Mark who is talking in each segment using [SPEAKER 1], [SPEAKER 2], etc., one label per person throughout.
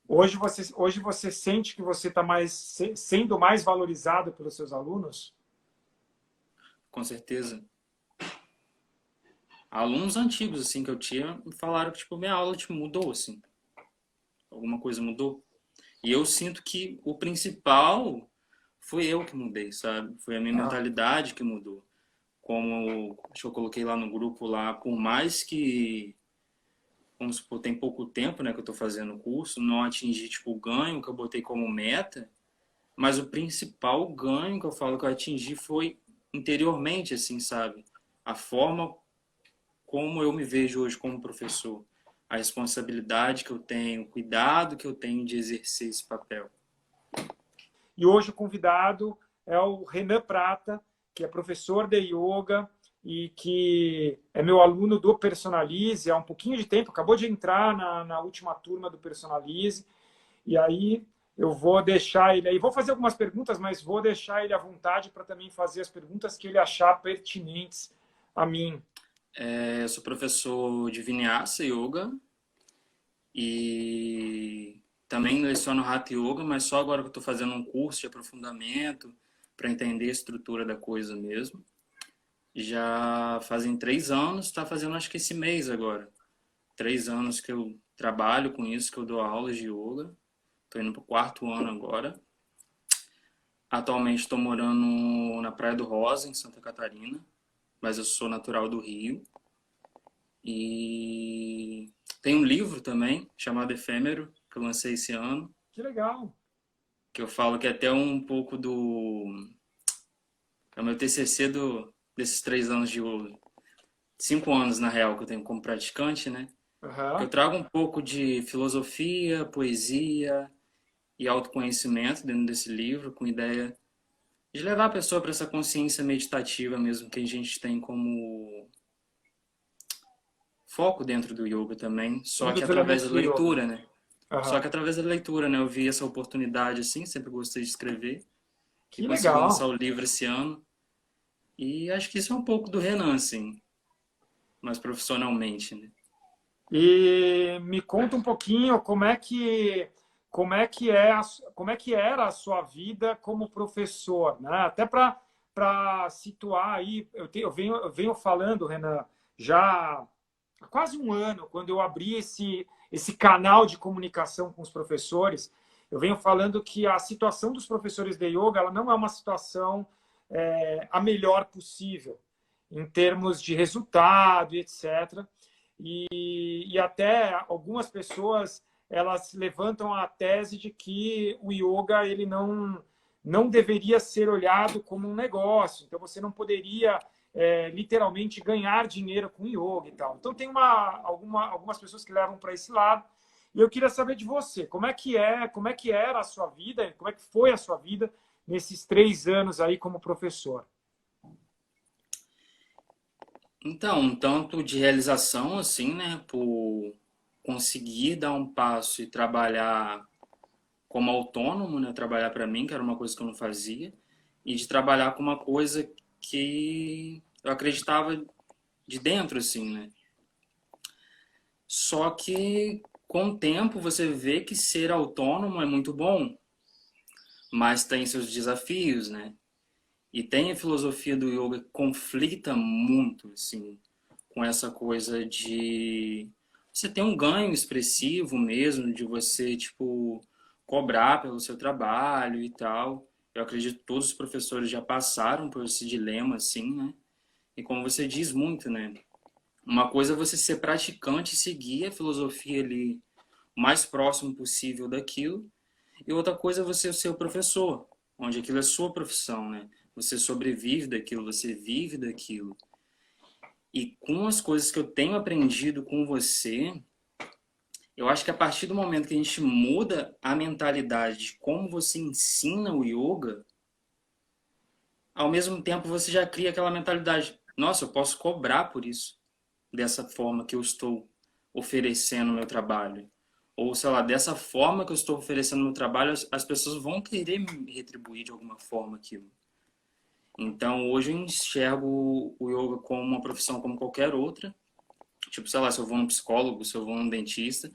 [SPEAKER 1] Hoje você sente que você está sendo mais valorizado pelos seus alunos?
[SPEAKER 2] Com certeza. Alunos antigos, assim, que eu tinha, me falaram que, tipo, minha aula, tipo, mudou, assim. Alguma coisa mudou. E eu sinto que o principal foi eu que mudei, sabe? Foi a minha
[SPEAKER 1] Ah,
[SPEAKER 2] mentalidade que mudou. Como acho que eu coloquei lá no grupo lá, por mais que, vamos supor, tem pouco tempo, né, que eu tô fazendo o curso, não atingi, tipo, o ganho que eu botei como meta, mas o principal ganho que eu falo que eu atingi foi interiormente, assim, sabe? A forma como eu me vejo hoje como professor, a responsabilidade que eu tenho, o cuidado que eu tenho de exercer esse papel.
[SPEAKER 1] e hoje o convidado é o Renan Prata, que é professor de yoga e que é meu aluno do Personalize há um pouquinho de tempo, acabou de entrar na última turma do Personalize. E aí eu vou deixar ele aí, vou fazer algumas perguntas, mas vou deixar ele à vontade para também fazer as perguntas que ele achar pertinentes a mim.
[SPEAKER 2] Eu sou professor de Vinyasa Yoga e também leciono Hatha Yoga, mas só agora que eu estou fazendo um curso de aprofundamento para entender a estrutura da coisa mesmo. Já fazem 3 anos, está fazendo acho que esse mês agora. 3 anos que eu trabalho com isso, que eu dou aulas de yoga. Estou indo para o quarto ano agora. Atualmente estou morando na Praia do Rosa, em Santa Catarina, mas eu sou natural do Rio. E tem um livro também, chamado Efêmero, que eu lancei esse ano,
[SPEAKER 1] Que legal.
[SPEAKER 2] que eu falo que é até um pouco do... É o meu TCC desses 3 anos de yoga. 5 anos, na real, que eu tenho como praticante, né? Que eu
[SPEAKER 1] Uhum.
[SPEAKER 2] trago um pouco de filosofia, poesia e autoconhecimento dentro desse livro, com ideia de levar a pessoa para essa consciência meditativa mesmo que a gente tem como foco dentro do yoga também,
[SPEAKER 1] Um
[SPEAKER 2] só que
[SPEAKER 1] dos
[SPEAKER 2] através
[SPEAKER 1] elementos
[SPEAKER 2] da
[SPEAKER 1] do yoga.
[SPEAKER 2] leitura, né? Só
[SPEAKER 1] Uhum.
[SPEAKER 2] que através da leitura, né? Eu vi essa oportunidade assim, sempre gostei de escrever e
[SPEAKER 1] Que
[SPEAKER 2] consegui lançar
[SPEAKER 1] legal.
[SPEAKER 2] o livro esse ano. E acho que isso é um pouco do Renan, assim, mas profissionalmente, né?
[SPEAKER 1] E me conta um pouquinho como é que era a sua vida como professor, né? Até para situar aí, eu venho falando, Renan, já há quase um ano, quando eu abri esse canal de comunicação com os professores, eu venho falando que a situação dos professores de yoga ela não é uma situação a melhor possível em termos de resultado, etc. E até algumas pessoas elas levantam a tese de que o yoga ele não deveria ser olhado como um negócio. Então você não poderia literalmente ganhar dinheiro com yoga e tal. Então tem algumas pessoas que levam para esse lado. E eu queria saber de você, como é que era a sua vida, como é que foi a sua vida nesses 3 anos aí como professor?
[SPEAKER 2] Então, um tanto de realização, assim, né? Por conseguir dar um passo e trabalhar como autônomo, né? Trabalhar para mim, que era uma coisa que eu não fazia, e de trabalhar com uma coisa que eu acreditava de dentro, assim, né? Só que com o tempo você vê que ser autônomo é muito bom, mas tem seus desafios, né? E tem a filosofia do yoga que conflita muito, assim, com essa coisa de você ter um ganho expressivo mesmo, de você, tipo, cobrar pelo seu trabalho e tal. Eu acredito que todos os professores já passaram por esse dilema, assim, né? E como você diz muito, né? Uma coisa é você ser praticante e seguir a filosofia ali o mais próximo possível daquilo, e outra coisa é você ser o professor, onde aquilo é sua profissão, né? Você sobrevive daquilo, você vive daquilo. E com as coisas que eu tenho aprendido com você, eu acho que a partir do momento que a gente muda a mentalidade de como você ensina o yoga, ao mesmo tempo você já cria aquela mentalidade, nossa, eu posso cobrar por isso, dessa forma que eu estou oferecendo o meu trabalho. Ou, sei lá, dessa forma que eu estou oferecendo o meu trabalho, as pessoas vão querer me retribuir de alguma forma aquilo. Então, hoje eu enxergo o yoga como uma profissão como qualquer outra. Tipo, sei lá, se eu vou num psicólogo, se eu vou num dentista,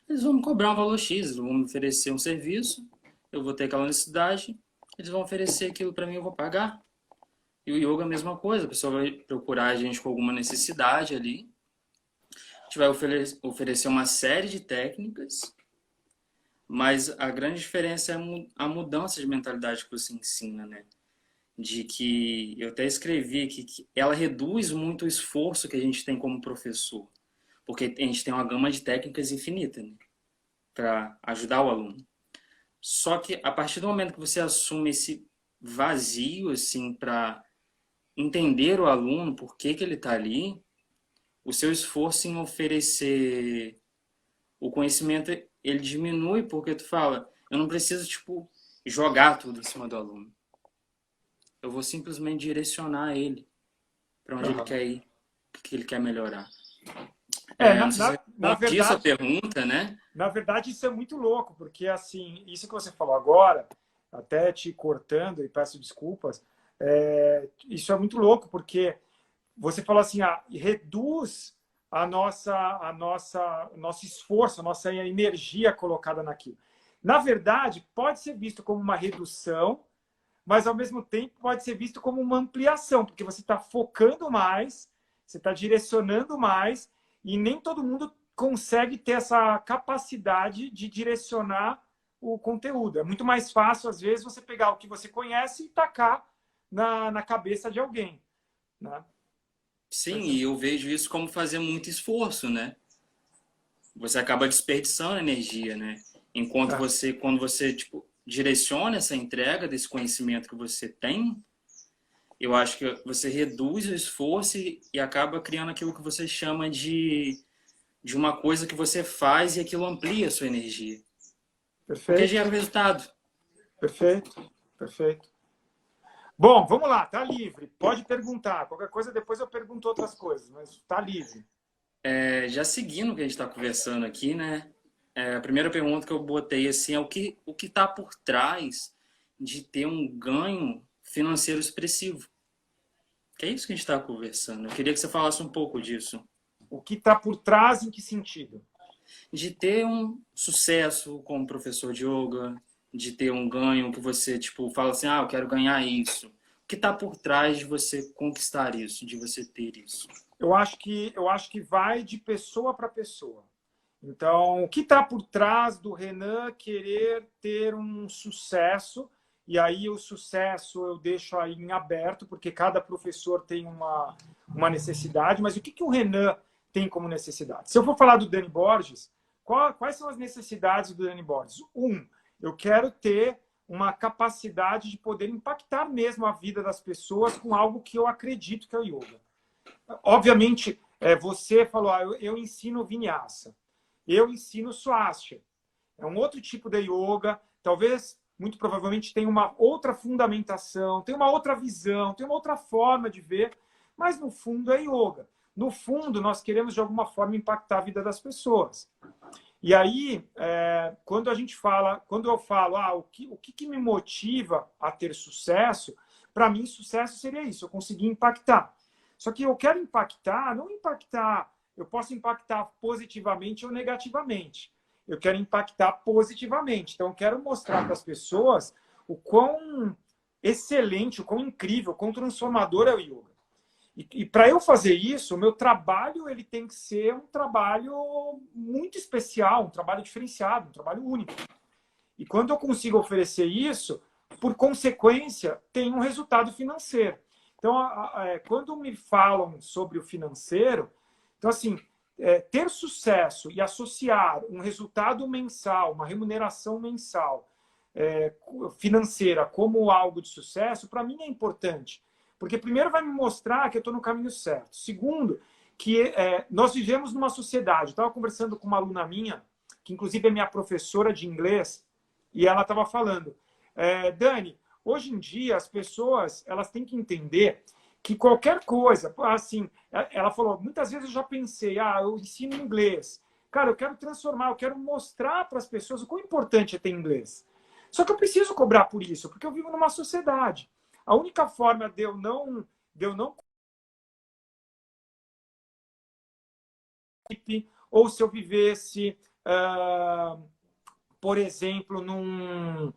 [SPEAKER 2] Eles vão me cobrar um valor X, eles vão me oferecer um serviço, eu vou ter aquela necessidade, eles vão oferecer aquilo para mim, eu vou pagar. E o yoga é a mesma coisa, a pessoa vai procurar a gente com alguma necessidade ali, a gente vai oferecer uma série de técnicas, mas a grande diferença é a mudança de mentalidade que você ensina, né? De que, eu até escrevi aqui, que ela reduz muito o esforço que a gente tem como professor, porque a gente tem uma gama de técnicas infinita, né? Para ajudar o aluno. Só que a partir do momento que você assume esse vazio, assim, para entender o aluno, por que que ele está ali, o seu esforço em oferecer o conhecimento, ele diminui, porque tu fala, eu não preciso, tipo, jogar tudo em cima do aluno. Eu vou simplesmente direcionar ele para onde ele
[SPEAKER 1] Aham.
[SPEAKER 2] quer ir, o que ele quer melhorar.
[SPEAKER 1] É,
[SPEAKER 2] Não sei se eu
[SPEAKER 1] na
[SPEAKER 2] respondi essa
[SPEAKER 1] verdade,
[SPEAKER 2] pergunta, né?
[SPEAKER 1] na verdade, isso é muito louco, porque assim, isso que você falou agora, até te cortando e peço desculpas, isso é muito louco, porque você falou assim, reduz nosso esforço, a nossa energia colocada naquilo. Na verdade, pode ser visto como uma redução, mas ao mesmo tempo pode ser visto como uma ampliação, porque você está focando mais, você está direcionando mais, e nem todo mundo consegue ter essa capacidade de direcionar o conteúdo. É muito mais fácil, às vezes, você pegar o que você conhece e tacar na cabeça de alguém. Né?
[SPEAKER 2] Sim, e eu vejo isso como fazer muito esforço, né? Você acaba desperdiçando energia, né? Enquanto
[SPEAKER 1] É,
[SPEAKER 2] você, quando você, tipo, direciona essa entrega desse conhecimento que você tem, eu acho que você reduz o esforço e acaba criando aquilo que você chama de uma coisa que você faz e aquilo amplia a sua energia. Porque
[SPEAKER 1] perfeito,
[SPEAKER 2] gera o resultado.
[SPEAKER 1] perfeito, perfeito. Bom, vamos lá, tá livre. Pode perguntar. Qualquer coisa, depois eu pergunto outras coisas, mas tá livre.
[SPEAKER 2] Já seguindo o que a gente está conversando aqui, né? A primeira pergunta que eu botei assim é o que está por trás de ter um ganho financeiro expressivo. Que é isso que a gente está conversando. Eu queria que você falasse um pouco disso.
[SPEAKER 1] O que está por trás, em que sentido?
[SPEAKER 2] De ter um sucesso como professor de yoga, de ter um ganho que você, tipo, fala assim, eu quero ganhar isso. O que está por trás de você conquistar isso, de você ter isso?
[SPEAKER 1] Eu acho que vai de pessoa para pessoa. Então, o que está por trás do Renan querer ter um sucesso? E aí o sucesso eu deixo aí em aberto, porque cada professor tem uma necessidade, mas o que o Renan tem como necessidade? Se eu for falar do Dani Borges, quais são as necessidades do Dani Borges? Eu quero ter uma capacidade de poder impactar mesmo a vida das pessoas com algo que eu acredito que é o yoga. Obviamente, você falou, eu ensino vinyasa, eu ensino swastika. É um outro tipo de yoga, talvez, muito provavelmente, tenha uma outra fundamentação, tem uma outra visão, tem uma outra forma de ver, mas no fundo é yoga. No fundo, nós queremos, de alguma forma, impactar a vida das pessoas. E aí, quando eu falo, o que me motiva a ter sucesso, para mim, sucesso seria isso, eu conseguir impactar. Só que eu quero impactar, não impactar, eu posso impactar positivamente ou negativamente. Eu quero impactar positivamente. Então, eu quero mostrar para as pessoas o quão excelente, o quão incrível, o quão transformador é o yoga. E para eu fazer isso, o meu trabalho ele tem que ser um trabalho muito especial, um trabalho diferenciado, um trabalho único. E quando eu consigo oferecer isso, por consequência, tem um resultado financeiro. Então, quando me falam sobre o financeiro, então assim, ter sucesso e associar um resultado mensal, uma remuneração mensal financeira como algo de sucesso, para mim é importante. Porque primeiro vai me mostrar que eu estou no caminho certo. Segundo, que nós vivemos numa sociedade. Eu estava conversando com uma aluna minha, que inclusive é minha professora de inglês, e ela estava falando, Dani, hoje em dia as pessoas elas têm que entender que qualquer coisa, assim, ela falou, muitas vezes eu já pensei, eu ensino inglês. Cara, eu quero transformar, eu quero mostrar para as pessoas o quão importante é ter inglês. Só que eu preciso cobrar por isso, porque eu vivo numa sociedade. A única forma de eu não ou se eu vivesse por exemplo, não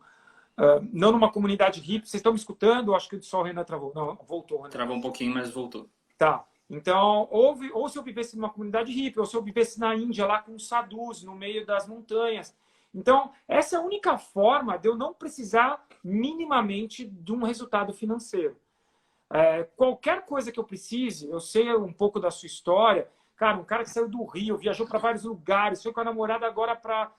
[SPEAKER 1] numa comunidade hippie. Vocês estão me escutando? Acho que só o Renan travou. Não, voltou, Renan.
[SPEAKER 2] Travou um pouquinho, mas voltou.
[SPEAKER 1] Tá. Então, ou se eu vivesse numa comunidade hippie, ou se eu vivesse na Índia, lá com os sadhus, no meio das montanhas. Então, essa é a única forma de eu não precisar minimamente de um resultado financeiro. Qualquer coisa que eu precise, eu sei um pouco da sua história. Cara, um cara que saiu do Rio, viajou para vários lugares, foi com a namorada agora para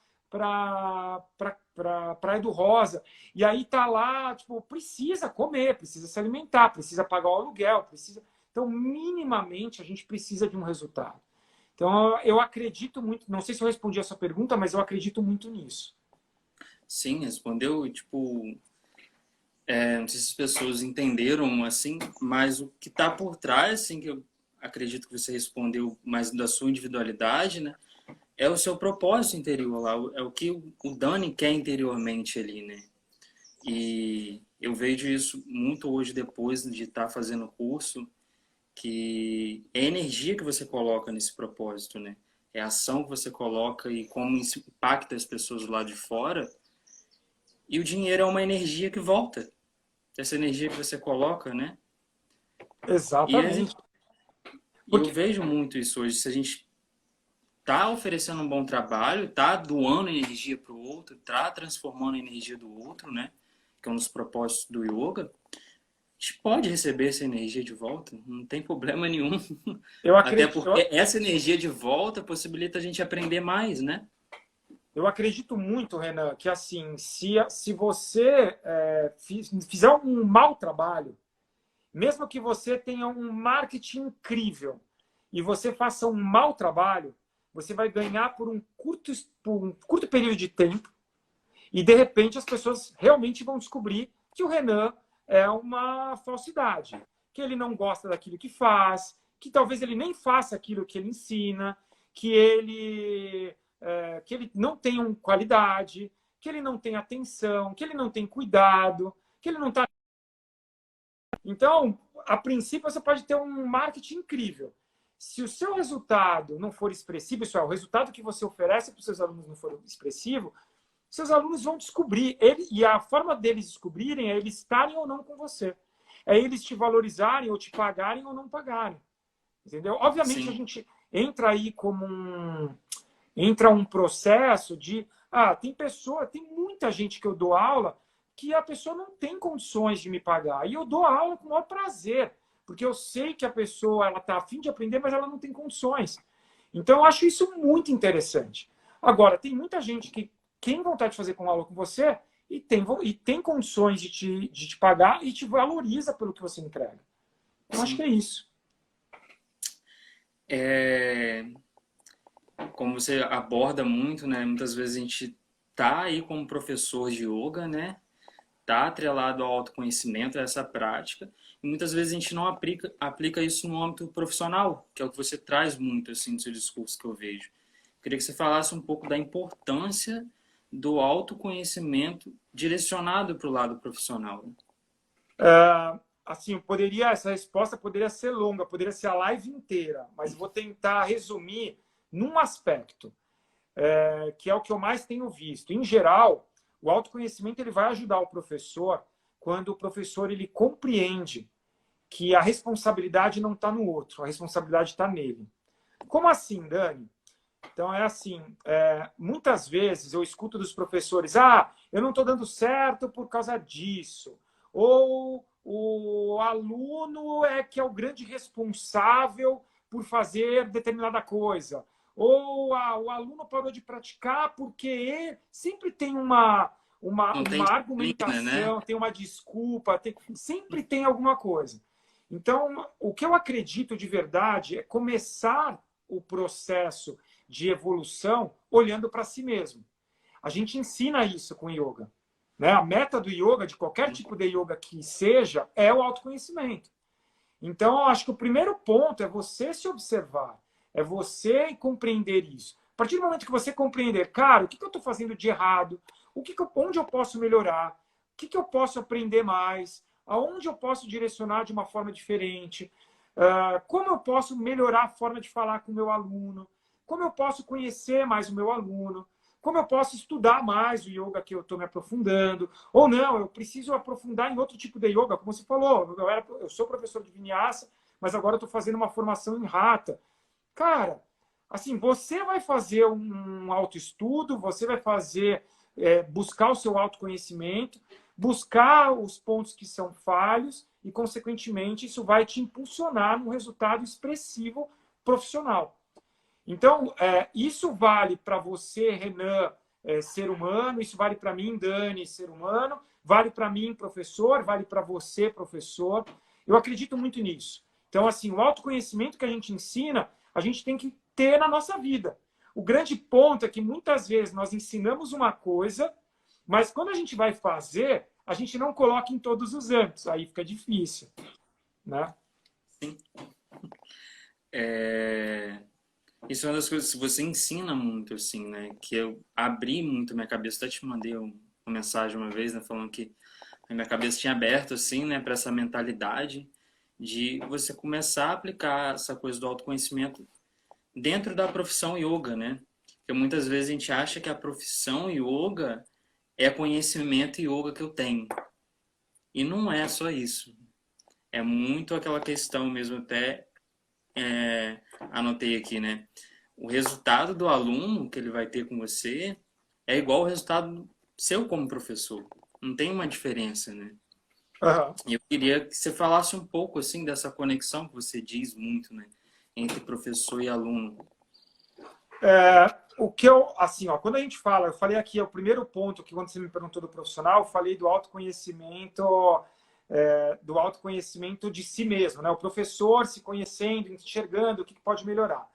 [SPEAKER 1] Praia do Rosa. E aí tá lá, tipo, precisa comer, precisa se alimentar, precisa pagar o aluguel, precisa... Então, minimamente, a gente precisa de um resultado. Então, eu acredito muito, não sei se eu respondi a sua pergunta, mas eu acredito muito nisso.
[SPEAKER 2] Sim, respondeu, tipo, não sei se as pessoas entenderam, assim, mas o que está por trás, assim, que eu acredito que você respondeu mais da sua individualidade, né? É o seu propósito interior lá, é o que o Dani quer interiormente ali, né? E eu vejo isso muito hoje depois de estar fazendo o curso, que é a energia que você coloca nesse propósito, né? É a ação que você coloca e como isso impacta as pessoas lá de fora. E o dinheiro é uma energia que volta. Essa energia que você coloca, né?
[SPEAKER 1] Exatamente.
[SPEAKER 2] E eu vejo muito isso hoje. Se a gente tá oferecendo um bom trabalho, tá doando energia para o outro, tá transformando a energia do outro, né? Que é um dos propósitos do yoga. A gente pode receber essa energia de volta, não tem problema nenhum. Até porque essa energia de volta possibilita a gente aprender mais, né?
[SPEAKER 1] Eu acredito muito, Renan, que assim, se você fizer um mau trabalho, mesmo que você tenha um marketing incrível e você faça um mau trabalho, você vai ganhar por um curto período de tempo e, de repente, as pessoas realmente vão descobrir que o Renan é uma falsidade, que ele não gosta daquilo que faz, que talvez ele nem faça aquilo que ele ensina, que ele não tem qualidade, que ele não tem atenção, que ele não tem cuidado, que ele não está... Então, a princípio, você pode ter um marketing incrível. Se o seu resultado não for expressivo, isso é, o resultado que você oferece para os seus alunos não for expressivo, seus alunos vão descobrir. E a forma deles descobrirem é eles estarem ou não com você. É eles te valorizarem ou te pagarem ou não pagarem. Entendeu? Obviamente, sim, a gente entra aí como entra um processo de... tem muita gente que eu dou aula que a pessoa não tem condições de me pagar. E eu dou aula com o maior prazer, porque eu sei que a pessoa está a fim de aprender, mas ela não tem condições. Então, eu acho isso muito interessante. Agora, tem muita gente que tem vontade de fazer com aula com você e tem condições de te pagar e te valoriza pelo que você entrega. Eu acho que é isso.
[SPEAKER 2] Como você aborda muito, né? Muitas vezes a gente tá aí como professor de yoga, né? Tá atrelado ao autoconhecimento, a essa prática, e muitas vezes a gente não aplica isso no âmbito profissional, que é o que você traz muito assim no seu discurso que eu vejo. Queria que você falasse um pouco da importância do autoconhecimento direcionado para o lado profissional.
[SPEAKER 1] Assim, essa resposta poderia ser longa, poderia ser a live inteira, mas vou tentar resumir num aspecto, que é o que eu mais tenho visto. Em geral, o autoconhecimento ele vai ajudar o professor quando o professor ele compreende que a responsabilidade não está no outro, a responsabilidade está nele. Como assim, Dani? Então, é assim, muitas vezes eu escuto dos professores, eu não estou dando certo por causa disso. Ou o aluno que é o grande responsável por fazer determinada coisa. Ou o aluno parou de praticar porque sempre tem uma argumentação, né? Tem uma desculpa, sempre tem alguma coisa. Então, o que eu acredito de verdade é começar o processo de evolução olhando para si mesmo. A gente ensina isso com yoga. Né? A meta do yoga, de qualquer tipo de yoga que seja, é o autoconhecimento. Então, eu acho que o primeiro ponto é você se observar, é você compreender isso. A partir do momento que você compreender, cara, o que eu estou fazendo de errado, onde eu posso melhorar, o que eu posso aprender mais, aonde eu posso direcionar de uma forma diferente, como eu posso melhorar a forma de falar com o meu aluno. como eu posso conhecer mais o meu aluno, como eu posso estudar mais o yoga que eu estou me aprofundando, ou não, eu preciso aprofundar em outro tipo de yoga, como você falou, eu sou professor de Vinyasa, mas agora eu estou fazendo uma formação em Hatha. Cara, assim, você vai fazer um autoestudo, você vai fazer, buscar o seu autoconhecimento, buscar os pontos que são falhos e, consequentemente, isso vai te impulsionar num resultado expressivo profissional. Então, isso vale para você, Renan, ser humano, isso vale para mim, Dani, ser humano, vale para mim, professor, vale para você, professor. Eu acredito muito nisso. Então, assim, o autoconhecimento que a gente ensina, a gente tem que ter na nossa vida. O grande ponto é que muitas vezes nós ensinamos uma coisa, mas quando a gente vai fazer, a gente não coloca em todos os âmbitos. Aí fica difícil, né?
[SPEAKER 2] Sim. Isso é uma das coisas que você ensina muito, assim, né? Que eu abri muito minha cabeça. Até te mandei uma mensagem uma vez, né? Falando que a minha cabeça tinha aberto, assim, né? Para essa mentalidade de você começar a aplicar essa coisa do autoconhecimento dentro da profissão yoga, né? Porque muitas vezes a gente acha que a profissão yoga é conhecimento yoga que eu tenho. E não é só isso. É muito aquela questão mesmo, até anotei aqui, né? O resultado do aluno que ele vai ter com você é igual ao resultado seu como professor. Não tem uma diferença, né?
[SPEAKER 1] Uhum.
[SPEAKER 2] E eu queria que você falasse um pouco, assim, dessa conexão que você diz muito, né? Entre professor e aluno.
[SPEAKER 1] O que eu, assim, ó, quando a gente fala, eu falei aqui, é o primeiro ponto que quando você me perguntou do profissional, eu falei do autoconhecimento de si mesmo, né? O professor se conhecendo, enxergando o que pode melhorar.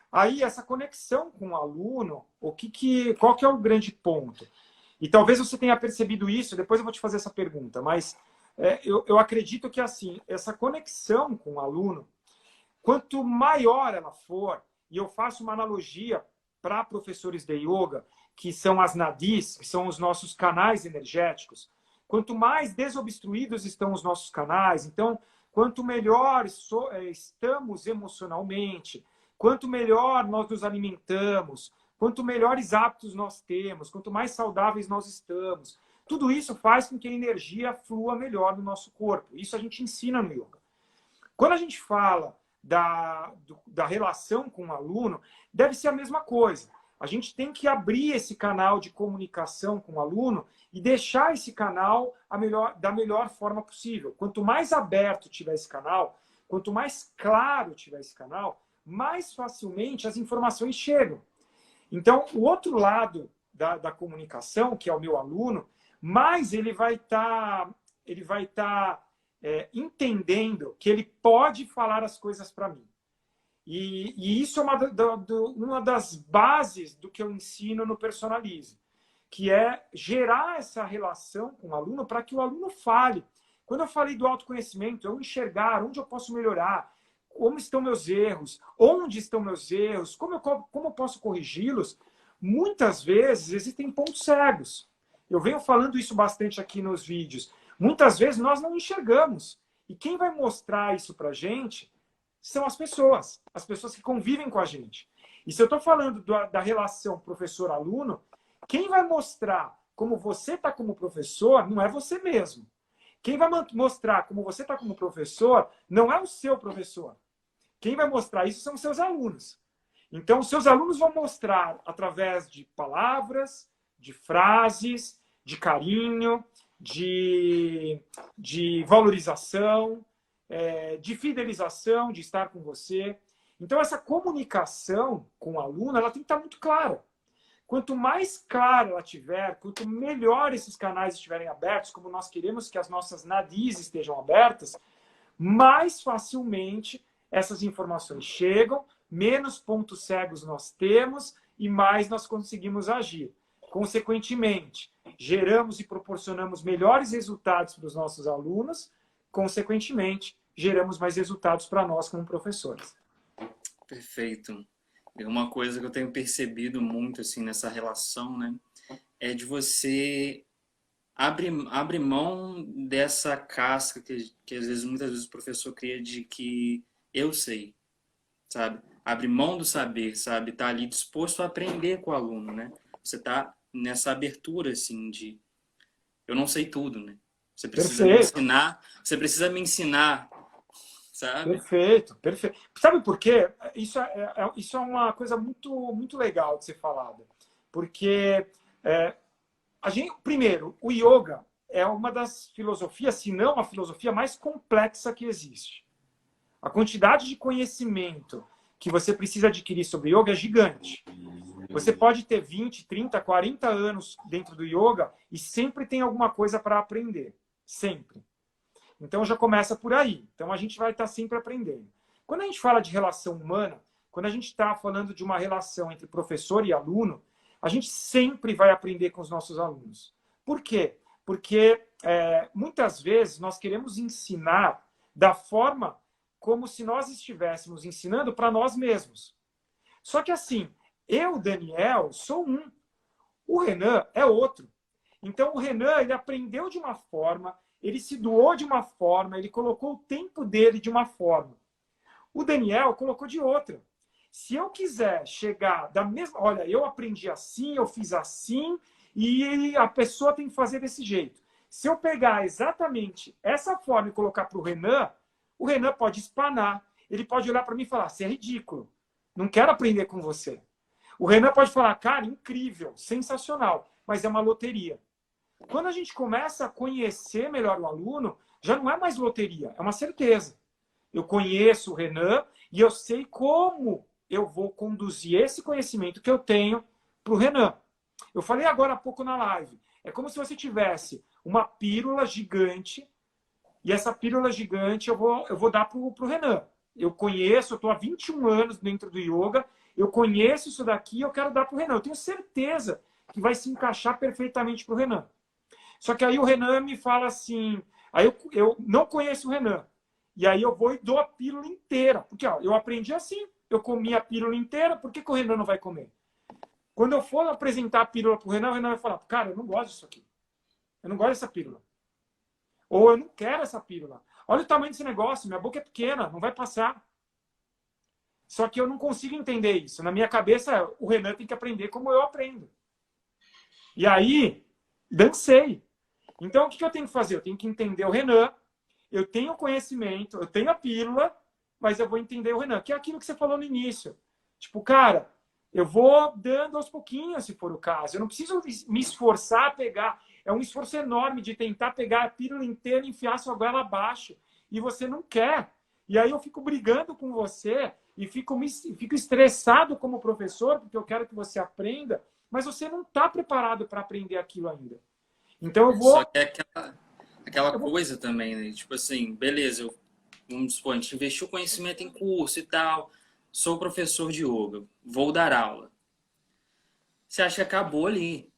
[SPEAKER 1] Aí, essa conexão com o aluno, qual que é o grande ponto? E talvez você tenha percebido isso, depois eu vou te fazer essa pergunta, mas eu acredito que, assim, essa conexão com o aluno, quanto maior ela for, e eu faço uma analogia para professores de yoga, que são as nadis, que são os nossos canais energéticos, quanto mais desobstruídos estão os nossos canais, então, quanto melhor estamos emocionalmente, quanto melhor nós nos alimentamos, quanto melhores hábitos nós temos, quanto mais saudáveis nós estamos, tudo isso faz com que a energia flua melhor no nosso corpo. Isso a gente ensina no yoga. Quando a gente fala da relação com o aluno, deve ser a mesma coisa. A gente tem que abrir esse canal de comunicação com o aluno e deixar esse canal da melhor forma possível. Quanto mais aberto tiver esse canal, quanto mais claro tiver esse canal, mais facilmente as informações chegam. Então, o outro lado da comunicação, que é o meu aluno, mais ele vai estar entendendo que ele pode falar as coisas para mim. E isso é uma das bases do que eu ensino no Personalize, que é gerar essa relação com o aluno para que o aluno fale. Quando eu falei do autoconhecimento, eu enxergar onde eu posso melhorar, como estão meus erros, onde estão meus erros, como eu posso corrigi-los, muitas vezes existem pontos cegos. Eu venho falando isso bastante aqui nos vídeos. Muitas vezes nós não enxergamos. E quem vai mostrar isso para a gente são as pessoas que convivem com a gente. E se eu estou falando da relação professor-aluno, quem vai mostrar como você está como professor não é você mesmo. Quem vai mostrar como você está como professor não é o seu professor. Quem vai mostrar isso são os seus alunos. Então, os seus alunos vão mostrar através de palavras, de frases, de carinho, de valorização, de fidelização, de estar com você. Então, essa comunicação com o aluno, ela tem que estar muito clara. Quanto mais clara ela tiver, quanto melhor esses canais estiverem abertos, como nós queremos que as nossas nadis estejam abertas, mais facilmente essas informações chegam, menos pontos cegos nós temos e mais nós conseguimos agir. Consequentemente, geramos e proporcionamos melhores resultados para os nossos alunos, consequentemente, geramos mais resultados para nós como professores.
[SPEAKER 2] Perfeito. É uma coisa que eu tenho percebido muito assim nessa relação, né? É de você abrir mão dessa casca que às vezes, muitas vezes o professor cria de que eu sei, sabe? abre mão do saber, sabe? Tá ali disposto a aprender com o aluno, né? Você tá nessa abertura, assim, de eu não sei tudo, né?
[SPEAKER 1] Perfeito.
[SPEAKER 2] Você precisa me ensinar, sabe?
[SPEAKER 1] Perfeito, perfeito. Sabe por quê? Isso é uma coisa muito, muito legal de ser falada. Porque primeiro, o yoga é uma das filosofias, se não a filosofia mais complexa que existe. A quantidade de conhecimento que você precisa adquirir sobre yoga é gigante. Você pode ter 20, 30, 40 anos dentro do yoga e sempre tem alguma coisa para aprender. Sempre. Então já começa por aí. Então a gente vai estar sempre aprendendo. Quando a gente fala de relação humana, quando a gente está falando de uma relação entre professor e aluno, a gente sempre vai aprender com os nossos alunos. Por quê? Porque muitas vezes nós queremos ensinar da forma como se nós estivéssemos ensinando para nós mesmos. Só que assim, eu, Daniel, sou um. O Renan é outro. Então o Renan, ele aprendeu de uma forma, ele se doou de uma forma, ele colocou o tempo dele de uma forma. O Daniel colocou de outra. Se eu quiser chegar da mesma... Olha, eu aprendi assim, eu fiz assim, e a pessoa tem que fazer desse jeito. Se eu pegar exatamente essa forma e colocar para o Renan pode espanar. Ele pode olhar para mim e falar, você é ridículo. Não quero aprender com você. O Renan pode falar, cara, incrível, sensacional, mas é uma loteria. Quando a gente começa a conhecer melhor o aluno, já não é mais loteria, é uma certeza. Eu conheço o Renan e eu sei como eu vou conduzir esse conhecimento que eu tenho para o Renan. Eu falei agora há pouco na live. É como se você tivesse uma pílula gigante e essa pílula gigante eu vou dar para o Renan. Eu conheço, eu estou há 21 anos dentro do yoga, eu conheço isso daqui, eu quero dar para o Renan. Eu tenho certeza que vai se encaixar perfeitamente para o Renan. Só que aí o Renan me fala assim, aí eu não conheço o Renan. E aí eu vou e dou a pílula inteira. Porque ó, eu aprendi assim, eu comi a pílula inteira, por que o Renan não vai comer? Quando eu for apresentar a pílula para o Renan vai falar, cara, eu não gosto disso aqui. Eu não gosto dessa pílula. Ou eu não quero essa pílula. Olha o tamanho desse negócio, minha boca é pequena, não vai passar. Só que eu não consigo entender isso. Na minha cabeça, o Renan tem que aprender como eu aprendo. E aí, dancei. Então, o que eu tenho que fazer? Eu tenho que entender o Renan, eu tenho o conhecimento, eu tenho a pílula, mas eu vou entender o Renan, que é aquilo que você falou no início. Tipo, cara, eu vou dando aos pouquinhos, se for o caso. Eu não preciso me esforçar a pegar. É um esforço enorme de tentar pegar a pílula inteira e enfiar sua goela abaixo. E você não quer. E aí eu fico brigando com você e fico estressado como professor, porque eu quero que você aprenda, mas você não está preparado para aprender aquilo ainda. Então
[SPEAKER 2] Só que é aquela
[SPEAKER 1] eu vou...
[SPEAKER 2] coisa também, né? Tipo assim, beleza, vamos supor, a gente investiu conhecimento em curso e tal, sou professor de yoga, vou dar aula. Você acha que acabou ali.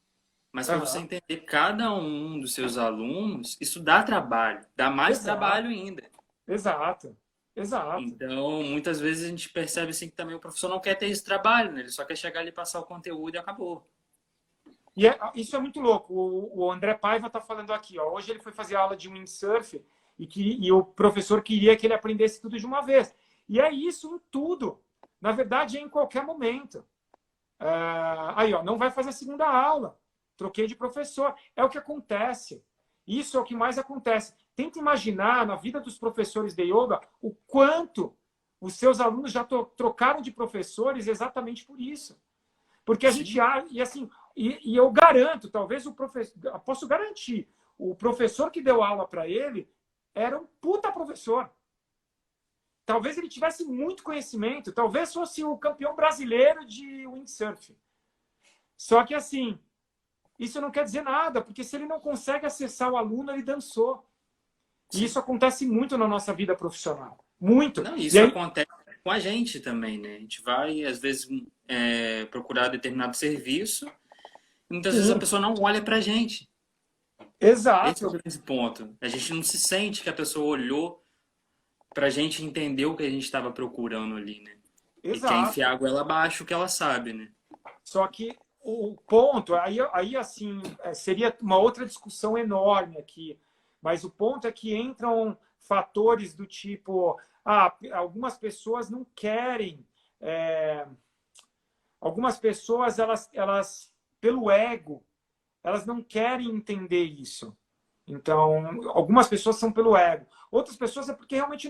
[SPEAKER 2] Mas para você
[SPEAKER 1] Aham.
[SPEAKER 2] entender cada um dos seus alunos, isso dá trabalho, dá mais
[SPEAKER 1] Exato,
[SPEAKER 2] trabalho ainda.
[SPEAKER 1] exato, exato.
[SPEAKER 2] Então, muitas vezes a gente percebe assim que também o professor não quer ter esse trabalho, né? Ele só quer chegar ali, passar o conteúdo e acabou.
[SPEAKER 1] E isso é muito louco. O André Paiva está falando aqui. Ó, hoje ele foi fazer aula de windsurf e o professor queria que ele aprendesse tudo de uma vez. E é isso em tudo. Na verdade, é em qualquer momento. Aí, ó, não vai fazer a segunda aula. Troquei de professor. É o que acontece. Isso é o que mais acontece. Tenta imaginar na vida dos professores de yoga o quanto os seus alunos já trocaram de professores exatamente por isso. Porque a gente...
[SPEAKER 2] Sim.
[SPEAKER 1] E assim, e eu garanto, talvez o professor... Posso garantir, o professor que deu aula para ele era um puta professor. Talvez ele tivesse muito conhecimento, talvez fosse o campeão brasileiro de windsurf. Só que assim, isso não quer dizer nada, porque se ele não consegue acessar o aluno, ele dançou. E
[SPEAKER 2] Sim.
[SPEAKER 1] isso acontece muito na nossa vida profissional. Muito.
[SPEAKER 2] Não,
[SPEAKER 1] E
[SPEAKER 2] isso
[SPEAKER 1] aí,
[SPEAKER 2] acontece com a gente também, né? A gente vai, às vezes, procurar determinado serviço, e muitas vezes a
[SPEAKER 1] sim,
[SPEAKER 2] pessoa não olha pra gente. Esse é o
[SPEAKER 1] exato,
[SPEAKER 2] grande ponto. A gente não se sente que a pessoa olhou pra gente e entendeu o que a gente estava procurando ali, né? E quer enfiar
[SPEAKER 1] exato.
[SPEAKER 2] a goela abaixo o que ela sabe, né?
[SPEAKER 1] Só que o ponto, aí assim, seria uma outra discussão enorme aqui, mas o ponto é que entram fatores do tipo, algumas pessoas não querem algumas pessoas, elas, pelo ego, elas não querem entender isso. Então, algumas pessoas são pelo ego. Outras pessoas é porque realmente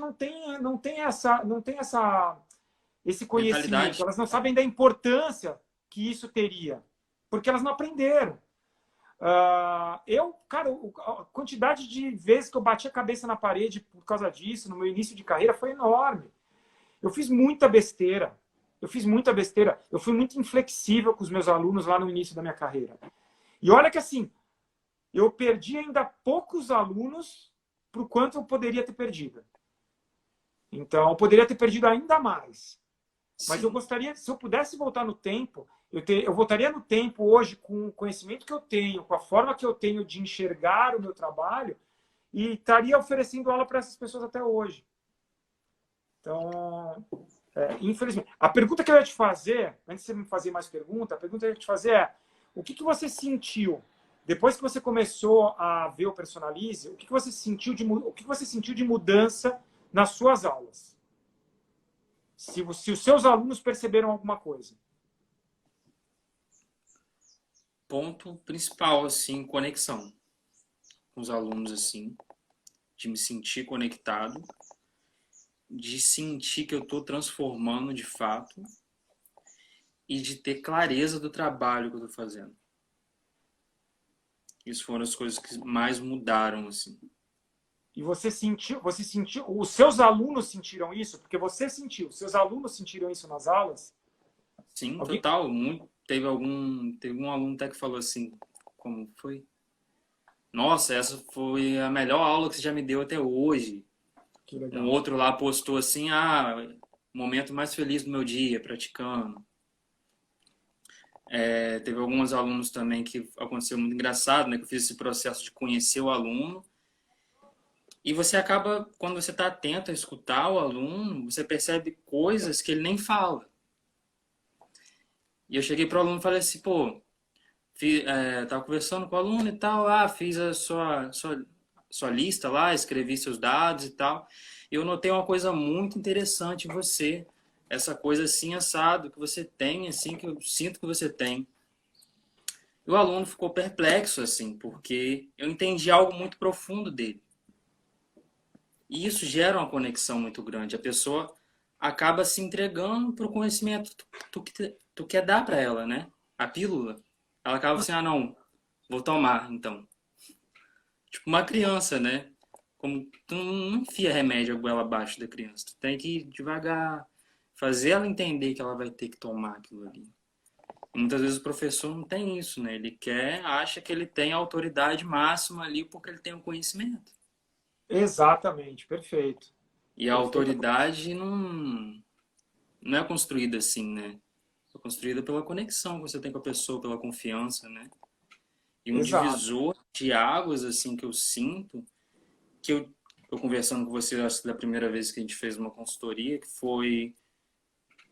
[SPEAKER 1] esse conhecimento.
[SPEAKER 2] Mentalidade.
[SPEAKER 1] Elas não sabem da importância que isso teria. Porque elas não aprenderam. Cara, a quantidade de vezes que eu bati a cabeça na parede por causa disso, no meu início de carreira, foi enorme. Eu fiz muita besteira. Eu fui muito inflexível com os meus alunos lá no início da minha carreira. E olha que assim, eu perdi ainda poucos alunos para o quanto eu poderia ter perdido. Então, eu poderia ter perdido ainda mais. Mas eu
[SPEAKER 2] Sim.
[SPEAKER 1] gostaria, se eu pudesse voltar no tempo, eu voltaria no tempo hoje com o conhecimento que eu tenho, com a forma que eu tenho de enxergar o meu trabalho e estaria oferecendo aula para essas pessoas até hoje. Então, infelizmente. A pergunta que eu ia te fazer, antes de você me fazer mais pergunta, a pergunta que eu ia te fazer é: o que você sentiu depois que você começou a ver o Personalize? O que você sentiu de mudança nas suas aulas? Se os seus alunos perceberam alguma coisa.
[SPEAKER 2] Ponto principal, assim, conexão com os alunos, assim, de me sentir conectado, de sentir que eu estou transformando de fato e de ter clareza do trabalho que eu estou fazendo. Isso foram as coisas que mais mudaram, assim.
[SPEAKER 1] E você sentiu, os seus alunos sentiram isso? Porque você sentiu, seus alunos sentiram isso nas aulas?
[SPEAKER 2] Sim,
[SPEAKER 1] Alguém?
[SPEAKER 2] total. Teve um aluno até que falou assim, como foi? Nossa, essa foi a melhor aula que você já me deu até hoje.
[SPEAKER 1] Que
[SPEAKER 2] Um
[SPEAKER 1] legal.
[SPEAKER 2] outro lá postou assim, momento mais feliz do meu dia, praticando. Teve alguns alunos também que aconteceu muito engraçado, né? Que eu fiz esse processo de conhecer o aluno. E você acaba, quando você está atento a escutar o aluno, você percebe coisas que ele nem fala. E eu cheguei pro aluno e falei assim, pô, tava conversando com o aluno e tal, fiz a sua lista lá, escrevi seus dados e tal. E eu notei uma coisa muito interessante em você, essa coisa assim assado que você tem, assim, que eu sinto que você tem. E o aluno ficou perplexo, assim, porque eu entendi algo muito profundo dele. E isso gera uma conexão muito grande. A pessoa acaba se entregando para o conhecimento que tu quer dar para ela, né? A pílula. Ela acaba assim, não, vou tomar, então. Tipo uma criança, né? Como tu não enfia remédio a goela abaixo da criança. Tu tem que ir devagar, fazer ela entender que ela vai ter que tomar aquilo ali. E muitas vezes o professor não tem isso, né? Ele acha que ele tem a autoridade máxima ali porque ele tem o conhecimento.
[SPEAKER 1] Exatamente, perfeito.
[SPEAKER 2] E a
[SPEAKER 1] Perfeito.
[SPEAKER 2] autoridade não é construída assim, né? É construída pela conexão que você tem com a pessoa, pela confiança, né? E um
[SPEAKER 1] Exato.
[SPEAKER 2] divisor de águas, assim, que eu sinto, que eu conversando com você, acho que da primeira vez que a gente fez uma consultoria, que foi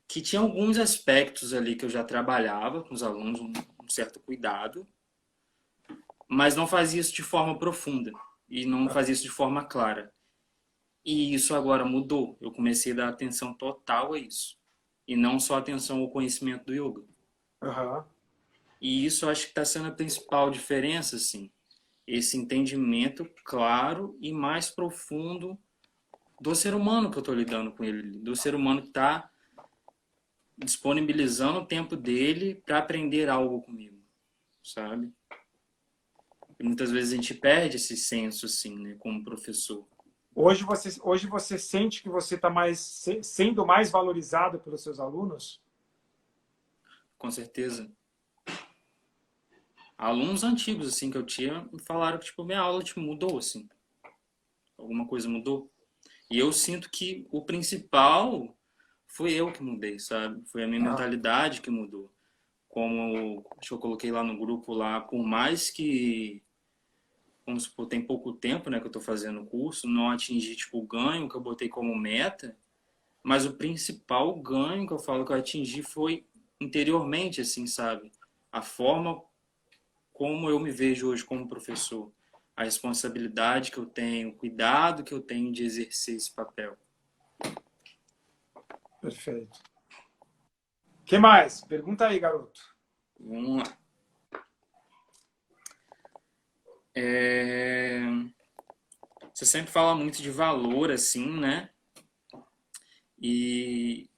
[SPEAKER 2] que tinha alguns aspectos ali que eu já trabalhava com os alunos, um certo cuidado, mas não fazia isso de forma profunda e não fazia isso de forma clara. E isso agora mudou. Eu comecei a dar atenção total a isso. E não só atenção ao conhecimento do yoga.
[SPEAKER 1] Uhum.
[SPEAKER 2] E isso eu acho que está sendo a principal diferença, assim. Esse entendimento claro e mais profundo do ser humano que eu estou lidando com ele. Do ser humano que está disponibilizando o tempo dele para aprender algo comigo, sabe? E muitas vezes a gente perde esse senso, assim, né, como professor.
[SPEAKER 1] Hoje você sente que você está sendo mais valorizado pelos seus alunos?
[SPEAKER 2] Com certeza. Alunos antigos, assim, que eu tinha, me falaram que, tipo, minha aula, tipo, mudou, assim. Alguma coisa mudou. E eu sinto que o principal foi eu que mudei, sabe? Foi a minha
[SPEAKER 1] Ah,
[SPEAKER 2] mentalidade que mudou. Como acho que eu coloquei lá no grupo lá, por mais que, vamos supor, tem pouco tempo, né, que eu tô fazendo o curso, não atingi, tipo, o ganho que eu botei como meta, mas o principal ganho que eu falo que eu atingi foi interiormente, assim, sabe? A forma como eu me vejo hoje como professor, a responsabilidade que eu tenho, o cuidado que eu tenho de exercer esse papel.
[SPEAKER 1] perfeito. Que mais? Pergunta aí, garoto.
[SPEAKER 2] Vamos lá. É, Você sempre fala muito de valor, assim, né? E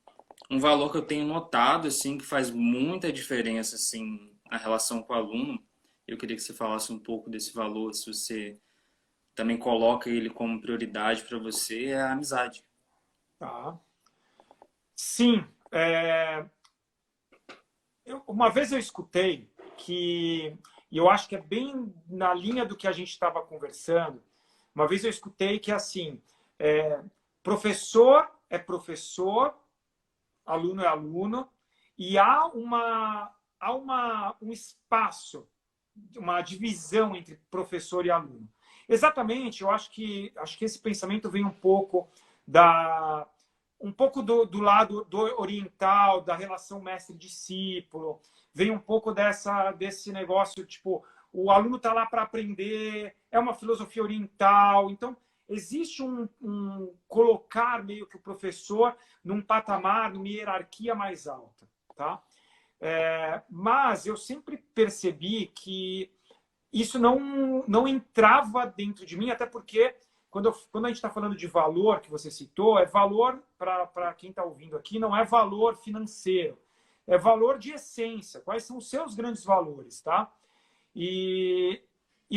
[SPEAKER 2] um valor que eu tenho notado, assim, que faz muita diferença, assim, na relação com o aluno. Eu queria que você falasse um pouco desse valor, se você também coloca ele como prioridade para você, é a amizade.
[SPEAKER 1] Tá. Sim. Uma vez eu escutei que, e eu acho que é bem na linha do que a gente estava conversando, uma vez eu escutei que, assim, é, professor é professor, aluno é aluno, e um espaço, uma divisão entre professor e aluno. Exatamente, eu acho que esse pensamento vem um pouco da um pouco do lado do oriental, da relação mestre-discípulo, vem um pouco desse negócio, tipo, o aluno está lá para aprender, é uma filosofia oriental, então existe um colocar meio que o professor num patamar, numa hierarquia mais alta, tá? Mas eu sempre percebi que isso não entrava dentro de mim, até porque quando a gente está falando de valor, que você citou, é valor, para quem está ouvindo aqui, não é valor financeiro, é valor de essência. Quais são os seus grandes valores, tá? E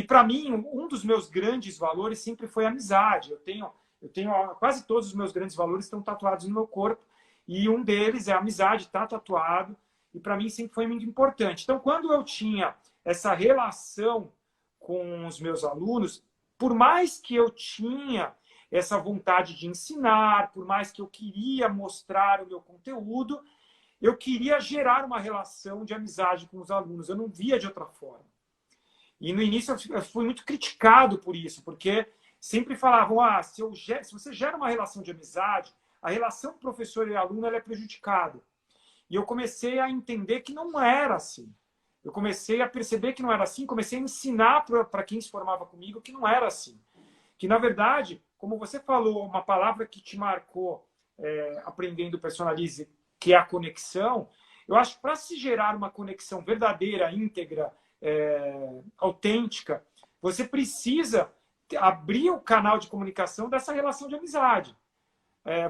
[SPEAKER 1] para mim, um dos meus grandes valores sempre foi a amizade. Eu tenho quase todos os meus grandes valores estão tatuados no meu corpo, e um deles é a amizade, está tatuado, e para mim sempre foi muito importante. Então, quando eu tinha essa relação com os meus alunos, por mais que eu tinha essa vontade de ensinar, por mais que eu queria mostrar o meu conteúdo, eu queria gerar uma relação de amizade com os alunos. Eu não via de outra forma. E no início eu fui muito criticado por isso, porque sempre falavam: se você gera uma relação de amizade, a relação professor e aluno ela é prejudicada. E eu comecei a entender que não era assim. Eu comecei a perceber que não era assim, comecei a ensinar para quem se formava comigo que não era assim. Que, na verdade, como você falou, uma palavra que te marcou aprendendo Personalize, que é a conexão, eu acho que para se gerar uma conexão verdadeira, íntegra, autêntica, você precisa abrir o canal de comunicação dessa relação de amizade.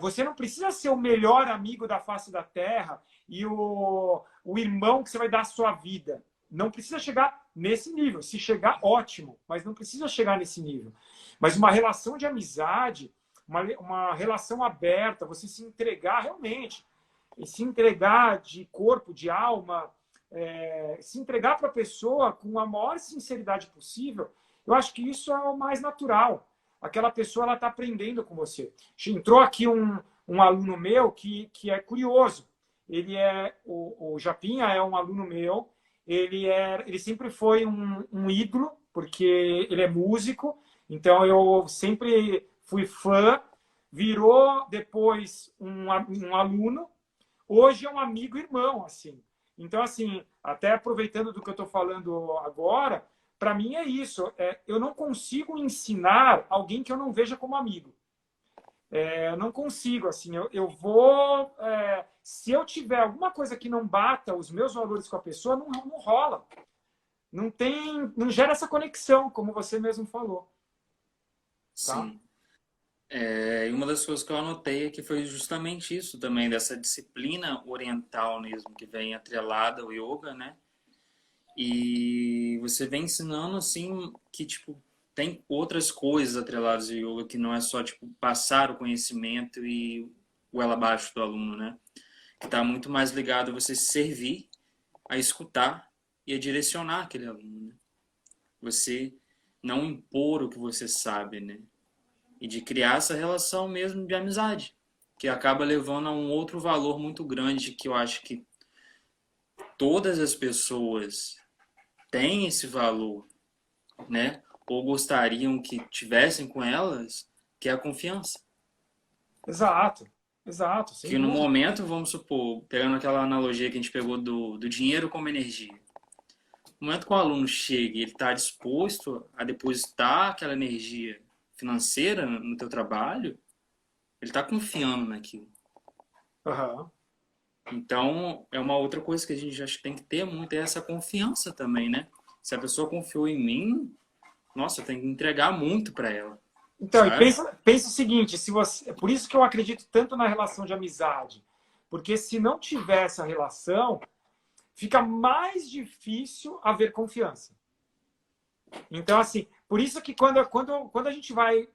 [SPEAKER 1] Você não precisa ser o melhor amigo da face da Terra e o irmão que você vai dar a sua vida. Não precisa chegar nesse nível. Se chegar, ótimo, mas não precisa chegar nesse nível. Mas uma relação de amizade, uma relação aberta, você se entregar realmente, e se entregar de corpo, de alma, se entregar para a pessoa com a maior sinceridade possível, eu acho que isso é o mais natural. Aquela pessoa ela está aprendendo com você. Entrou aqui um aluno meu que é curioso. O Japinha é um aluno meu. Ele sempre foi um ídolo, porque ele é músico. Então eu sempre fui fã. Virou depois um aluno. Hoje é um amigo irmão, assim. Então, assim, até aproveitando do que eu estou falando agora, para mim é isso. Eu não consigo ensinar alguém que eu não veja como amigo. Eu não consigo, assim. Eu vou... se eu tiver alguma coisa que não bata os meus valores com a pessoa, não rola. Não gera essa conexão, como você mesmo falou. Tá?
[SPEAKER 2] Sim. E uma das coisas que eu anotei aqui foi justamente isso também, dessa disciplina oriental mesmo, que vem atrelada ao yoga, né? E você vem ensinando, assim, que, tipo, tem outras coisas atreladas ao yoga, que não é só, tipo, passar o conhecimento e o ela abaixo do aluno, né? Que está muito mais ligado a você servir, a escutar e a direcionar aquele aluno, né? Você não impor o que você sabe, né? E de criar essa relação mesmo de amizade, que acaba levando a um outro valor muito grande que eu acho que todas as pessoas têm esse valor, né? Ou gostariam que tivessem com elas, que é a confiança.
[SPEAKER 1] Exato. Exato, sem
[SPEAKER 2] Que no
[SPEAKER 1] dúvida.
[SPEAKER 2] momento, vamos supor, pegando aquela analogia que a gente pegou do dinheiro como energia. No momento que o aluno chega e ele está disposto a depositar aquela energia financeira no teu trabalho, ele está confiando naquilo.
[SPEAKER 1] Uhum.
[SPEAKER 2] Então, é uma outra coisa que a gente acho que tem que ter muito, é essa confiança também, né? Se a pessoa confiou em mim, nossa, eu tenho que entregar muito para ela,
[SPEAKER 1] Então, e
[SPEAKER 2] sabe?
[SPEAKER 1] pensa o seguinte, se você, é por isso que eu acredito tanto na relação de amizade, porque se não tiver essa relação, fica mais difícil haver confiança. Então, assim, por isso que quando a gente vai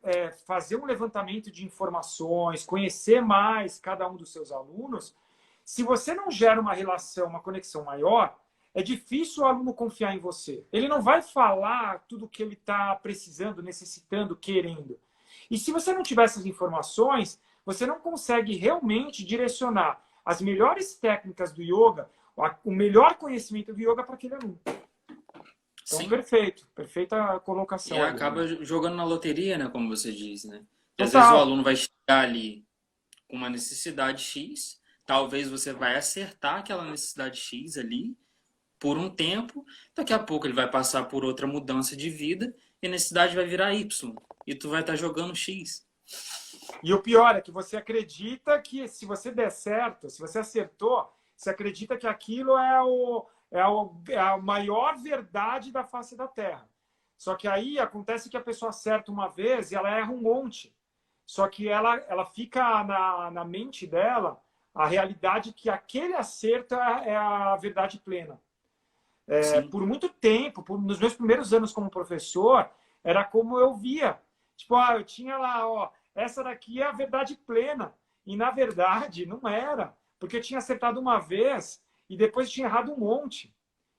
[SPEAKER 1] fazer um levantamento de informações, conhecer mais cada um dos seus alunos, se você não gera uma relação, uma conexão maior, é difícil o aluno confiar em você. Ele não vai falar tudo o que ele está precisando, necessitando, querendo. E se você não tiver essas informações, você não consegue realmente direcionar as melhores técnicas do yoga, o melhor conhecimento do yoga para aquele aluno. Então,
[SPEAKER 2] Sim.
[SPEAKER 1] perfeito. Perfeita
[SPEAKER 2] E
[SPEAKER 1] colocação aí.
[SPEAKER 2] acaba jogando na loteria, né, como você diz, né? E às vezes o
[SPEAKER 1] Total.
[SPEAKER 2] aluno vai chegar ali com uma necessidade X, talvez você vai acertar aquela necessidade X ali por um tempo, daqui a pouco ele vai passar por outra mudança de vida e a necessidade vai virar Y, e tu vai estar jogando X.
[SPEAKER 1] E o pior é que você acredita que se você der certo, se você acertou, você acredita que aquilo é a maior verdade da face da Terra. Só que aí acontece que a pessoa acerta uma vez e ela erra um monte. Só que ela fica na mente dela a realidade que aquele acerto é a verdade plena.
[SPEAKER 2] Sim,
[SPEAKER 1] Por muito tempo, nos meus primeiros anos como professor, era como eu via. Tipo, eu tinha lá, ó, essa daqui é a verdade plena. E na verdade não era, porque eu tinha acertado uma vez e depois tinha errado um monte.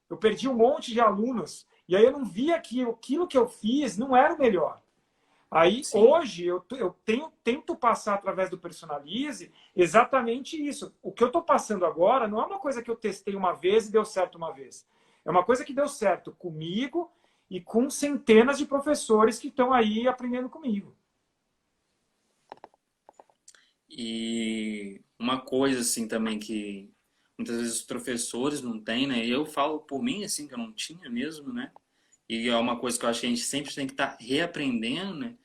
[SPEAKER 1] Eu perdi um monte de alunos. E aí eu não via que aquilo que eu fiz não era o melhor. Aí,
[SPEAKER 2] sim.
[SPEAKER 1] hoje, tento passar através do Personalize exatamente isso. O que eu estou passando agora não é uma coisa que eu testei uma vez e deu certo uma vez. É uma coisa que deu certo comigo e com centenas de professores que estão aí aprendendo comigo.
[SPEAKER 2] E uma coisa assim também que muitas vezes os professores não têm, né? Eu falo por mim assim que eu não tinha mesmo, né? E é uma coisa que eu acho que a gente sempre tem que estar reaprendendo, né?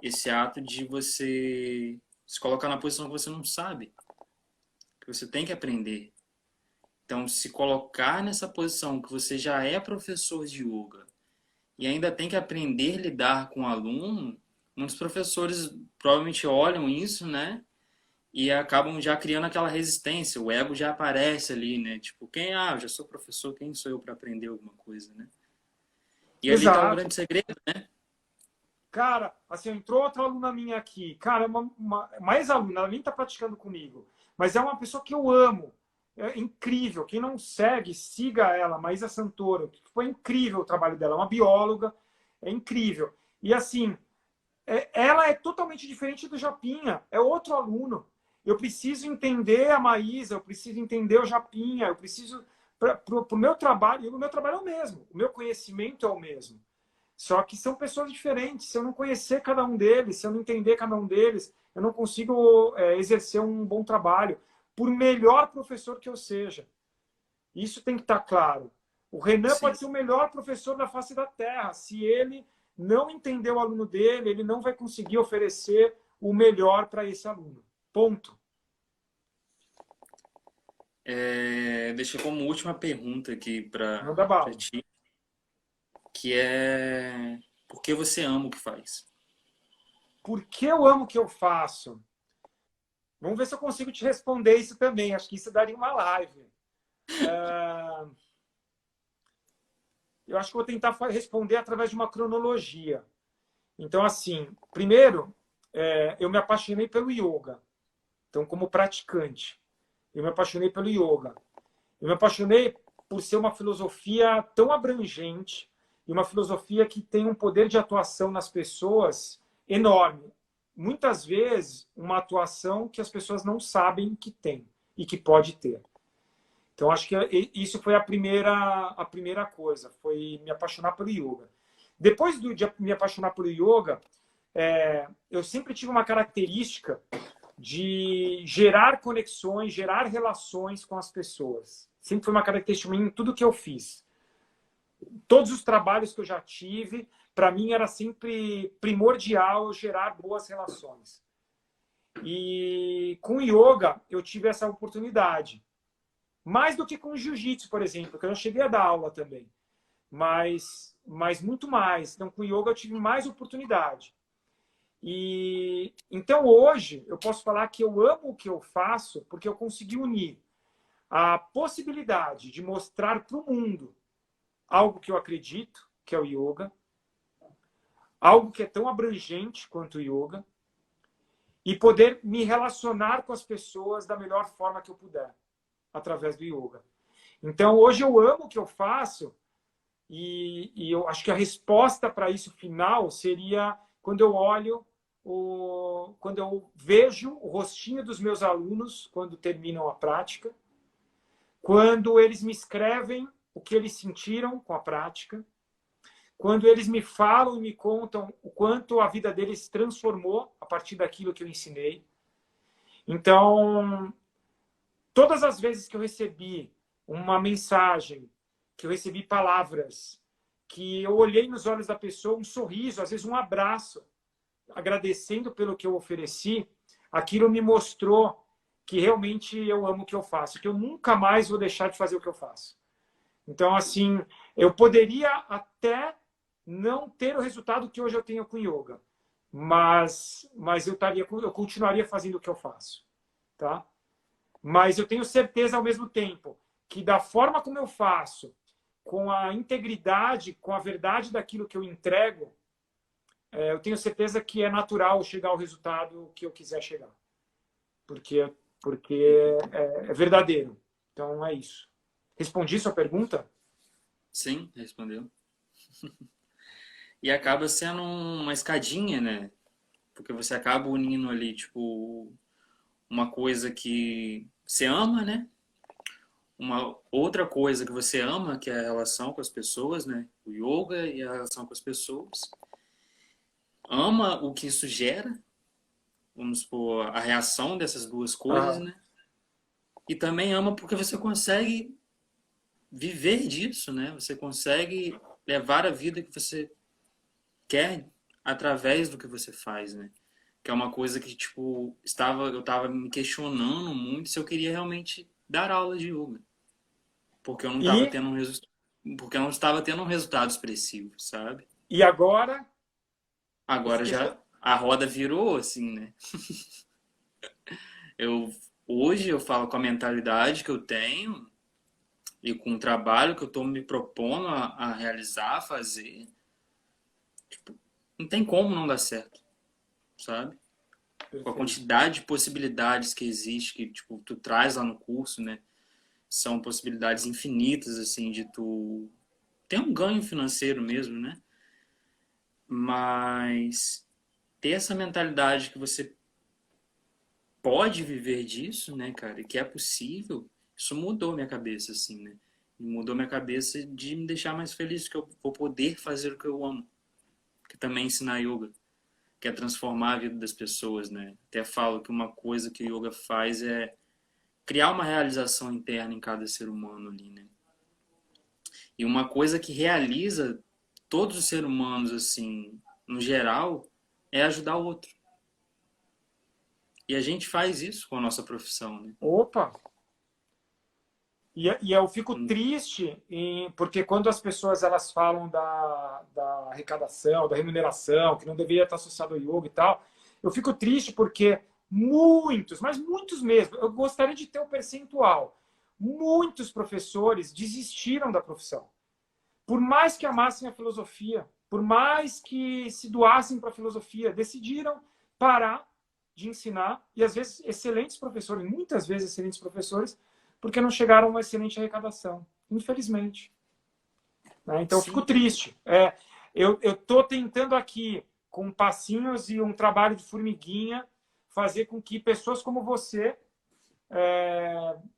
[SPEAKER 2] Esse ato de você se colocar na posição que você não sabe, que você tem que aprender. Então, se colocar nessa posição que você já é professor de yoga e ainda tem que aprender a lidar com o aluno, muitos professores provavelmente olham isso, né? E acabam já criando aquela resistência, o ego já aparece ali, né? Tipo, eu já sou professor, quem sou eu para aprender alguma coisa, né? E ali tá o
[SPEAKER 1] Exato.
[SPEAKER 2] grande segredo.
[SPEAKER 1] Cara, assim, entrou outra aluna minha aqui. Cara, é mais aluna, ela nem está praticando comigo. Mas é uma pessoa que eu amo. É incrível. Quem não segue, siga ela, Maísa Santoro. Foi incrível o trabalho dela. É uma bióloga. É incrível. E assim, ela é totalmente diferente do Japinha. É outro aluno. Eu preciso entender a Maísa, eu preciso entender o Japinha, eu preciso. Para o meu trabalho, e o meu trabalho é o mesmo. O meu conhecimento é o mesmo. Só que são pessoas diferentes. Se eu não conhecer cada um deles, se eu não entender cada um deles, eu não consigo exercer um bom trabalho, por melhor professor que eu seja. Isso tem que estar claro. O Renan
[SPEAKER 2] Sim.
[SPEAKER 1] pode ser o melhor professor da face da Terra. Se ele não entender o aluno dele, ele não vai conseguir oferecer o melhor para esse aluno. Ponto.
[SPEAKER 2] Deixa como última pergunta aqui para
[SPEAKER 1] Manda bala.
[SPEAKER 2] ti, que é por que você ama o que faz?
[SPEAKER 1] Por que eu amo o que eu faço? Vamos ver se eu consigo te responder isso também. Acho que isso daria uma live. Eu acho que vou tentar responder através de uma cronologia. Então, assim, primeiro, eu me apaixonei pelo yoga. Então, como praticante, eu me apaixonei pelo yoga. Eu me apaixonei por ser uma filosofia tão abrangente e uma filosofia que tem um poder de atuação nas pessoas enorme. Muitas vezes, uma atuação que as pessoas não sabem que tem e que pode ter. Então, acho que isso foi a primeira coisa, foi me apaixonar pelo yoga. Depois de me apaixonar pelo yoga, eu sempre tive uma característica de gerar conexões, gerar relações com as pessoas. Sempre foi uma característica minha em tudo que eu fiz. Todos os trabalhos que eu já tive, para mim era sempre primordial gerar boas relações. E com o yoga eu tive essa oportunidade. Mais do que com o jiu-jitsu, por exemplo, que eu não cheguei a dar aula também. Mas muito mais. Então, com o yoga eu tive mais oportunidade. E então hoje eu posso falar que eu amo o que eu faço porque eu consegui unir a possibilidade de mostrar para o mundo algo que eu acredito, que é o yoga, algo que é tão abrangente quanto o yoga, e poder me relacionar com as pessoas da melhor forma que eu puder, através do yoga. Então, hoje eu amo o que eu faço, e eu acho que a resposta para isso final seria quando eu olho, quando eu vejo o rostinho dos meus alunos quando terminam a prática, quando eles me escrevem o que eles sentiram com a prática, quando eles me falam e me contam o quanto a vida deles se transformou a partir daquilo que eu ensinei. Então, todas as vezes que eu recebi uma mensagem, que eu recebi palavras, que eu olhei nos olhos da pessoa, um sorriso, às vezes um abraço, agradecendo pelo que eu ofereci, aquilo me mostrou que realmente eu amo o que eu faço, que eu nunca mais vou deixar de fazer o que eu faço. Então, assim, eu poderia até não ter o resultado que hoje eu tenho com yoga, mas eu continuaria fazendo o que eu faço, tá? Mas eu tenho certeza ao mesmo tempo que da forma como eu faço, com a integridade, com a verdade daquilo que eu entrego, eu tenho certeza que é natural chegar ao resultado que eu quiser chegar, porque é verdadeiro. Então é isso. Respondi sua pergunta?
[SPEAKER 2] Sim, respondeu. E acaba sendo uma escadinha, né? Porque você acaba unindo ali, tipo, uma coisa que você ama, né? Uma outra coisa que você ama, que é a relação com as pessoas, né? O yoga e a relação com as pessoas. Ama o que isso gera, vamos supor, a reação dessas duas coisas,
[SPEAKER 1] Ah,
[SPEAKER 2] né? E também ama porque você consegue viver disso, né? Você consegue levar a vida que você quer através do que você faz, né? Que é uma coisa que, tipo, eu estava me questionando muito se eu queria realmente dar aula de yoga. Porque eu não estava
[SPEAKER 1] e,
[SPEAKER 2] tendo porque eu não estava tendo um resultado expressivo, sabe?
[SPEAKER 1] e agora, esse
[SPEAKER 2] Agora
[SPEAKER 1] question...
[SPEAKER 2] já a roda virou, assim, né? Eu, hoje eu falo com a mentalidade que eu tenho e com o trabalho que eu estou me propondo a realizar, a fazer, não tem como não dar certo, sabe? Com a
[SPEAKER 1] Perfeito.
[SPEAKER 2] quantidade de possibilidades que existe, que tipo, tu traz lá no curso, né? São possibilidades infinitas, assim, de tu ter um ganho financeiro mesmo, né? Mas ter essa mentalidade que você pode viver disso, né, cara, e que é possível, isso mudou minha cabeça, assim, né? Mudou minha cabeça de me deixar mais feliz, que eu vou poder fazer o que eu amo, que também é ensinar yoga, que é transformar a vida das pessoas, né? Até falo que uma coisa que o yoga faz é criar uma realização interna em cada ser humano ali, né? E uma coisa que realiza todos os seres humanos, assim, no geral, é ajudar o outro. E a gente faz isso com a nossa profissão, né?
[SPEAKER 1] Opa! E eu fico triste porque quando as pessoas elas falam da arrecadação, da remuneração, que não deveria estar associado ao yoga e tal, eu fico triste porque muitos, mas muitos mesmo, eu gostaria de ter um percentual. Muitos professores desistiram da profissão. Por mais que amassem a filosofia, por mais que se doassem para a filosofia, decidiram parar de ensinar, e às vezes excelentes professores, muitas vezes excelentes professores, porque não chegaram a uma excelente arrecadação, infelizmente. Né? Então, eu fico
[SPEAKER 2] Sim,
[SPEAKER 1] triste. Eu estou tentando aqui, com passinhos e um trabalho de formiguinha, fazer com que pessoas como você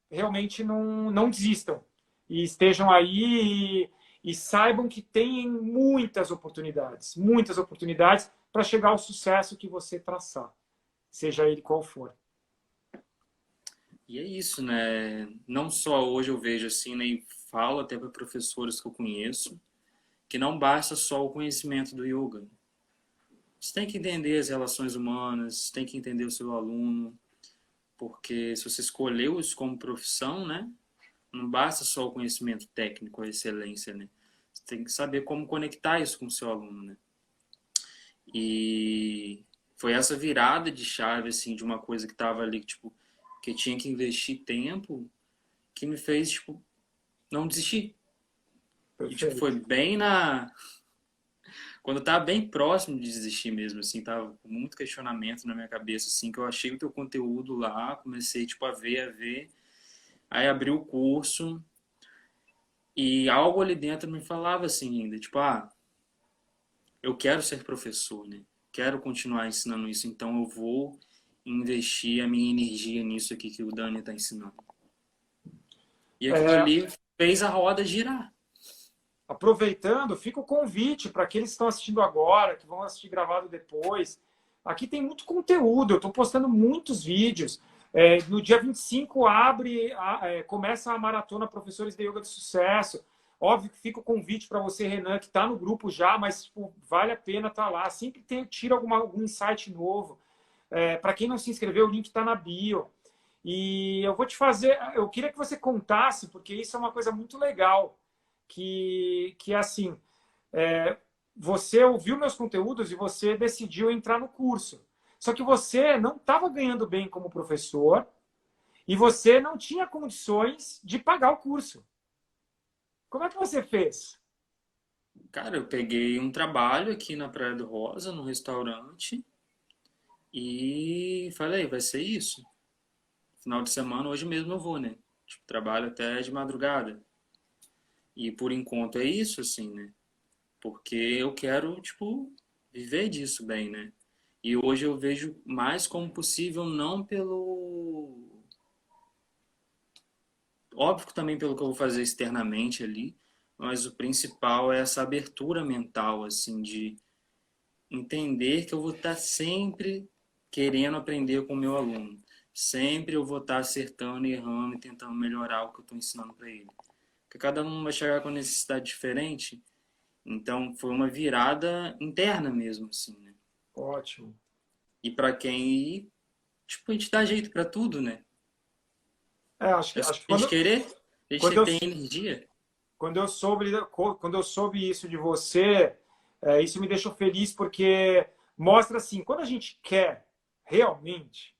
[SPEAKER 1] realmente não desistam e estejam aí e saibam que tem muitas oportunidades para chegar ao sucesso que você traçar, seja ele qual for.
[SPEAKER 2] e é isso, né? Não só hoje eu vejo assim, né? E falo até para professores que eu conheço, que não basta só o conhecimento do yoga. Você tem que entender as relações humanas, tem que entender o seu aluno, porque se você escolheu isso como profissão, né? Não basta só o conhecimento técnico, a excelência, né? Você tem que saber como conectar isso com o seu aluno, né? E foi essa virada de chave, assim, de uma coisa que estava ali, tipo, que eu tinha que investir tempo, que me fez, tipo, não desistir. E, tipo, foi
[SPEAKER 1] Perfeito.
[SPEAKER 2] bem na... Quando eu tava bem próximo de desistir mesmo, assim, tava com muito questionamento na minha cabeça, assim, que eu achei o teu conteúdo lá, comecei, tipo, a ver, aí abri o curso e algo ali dentro me falava assim ainda, tipo, ah, eu quero ser professor, né? Quero continuar ensinando isso, então eu vou investir a minha energia nisso aqui que o Dani está ensinando. E aquilo
[SPEAKER 1] É,
[SPEAKER 2] ali fez a roda girar.
[SPEAKER 1] aproveitando, fica o convite para aqueles que estão assistindo agora, que vão assistir gravado depois. Aqui tem muito conteúdo, eu estou postando muitos vídeos. No dia 25 começa a maratona Professores de Yoga de Sucesso. Óbvio que fica o convite para você, Renan, que está no grupo já, mas tipo, vale a pena estar lá. Sempre tira algum insight novo. Para quem não se inscreveu, o link está na bio. E eu vou te fazer, eu queria que você contasse, porque isso é uma coisa muito legal, que é assim, é, você ouviu meus conteúdos e você decidiu entrar no curso. Só que você não estava ganhando bem como professor e você não tinha condições de pagar o curso. Como é que você fez?
[SPEAKER 2] Cara, eu peguei um trabalho aqui na Praia do Rosa, no restaurante, e falei, vai ser isso. Final de semana, hoje mesmo eu vou, né? Tipo, trabalho até de madrugada. E por enquanto é isso, assim, né? Porque eu quero, tipo, viver disso bem, né? E hoje eu vejo mais como possível, não pelo. Óbvio que também pelo que eu vou fazer externamente ali, mas o principal é essa abertura mental, assim, de entender que eu vou estar sempre querendo aprender com o meu aluno. Sempre eu vou estar acertando e errando e tentando melhorar o que eu estou ensinando para ele. Porque cada um vai chegar com necessidade diferente, então foi uma virada interna mesmo, assim, né?
[SPEAKER 1] Ótimo.
[SPEAKER 2] E para quem, tipo, a gente dá jeito para tudo, né? É só
[SPEAKER 1] Acho que
[SPEAKER 2] a gente querer, a
[SPEAKER 1] quando
[SPEAKER 2] gente
[SPEAKER 1] eu,
[SPEAKER 2] tem energia.
[SPEAKER 1] quando eu soube isso de você, isso me deixou feliz porque mostra assim, quando a gente quer realmente,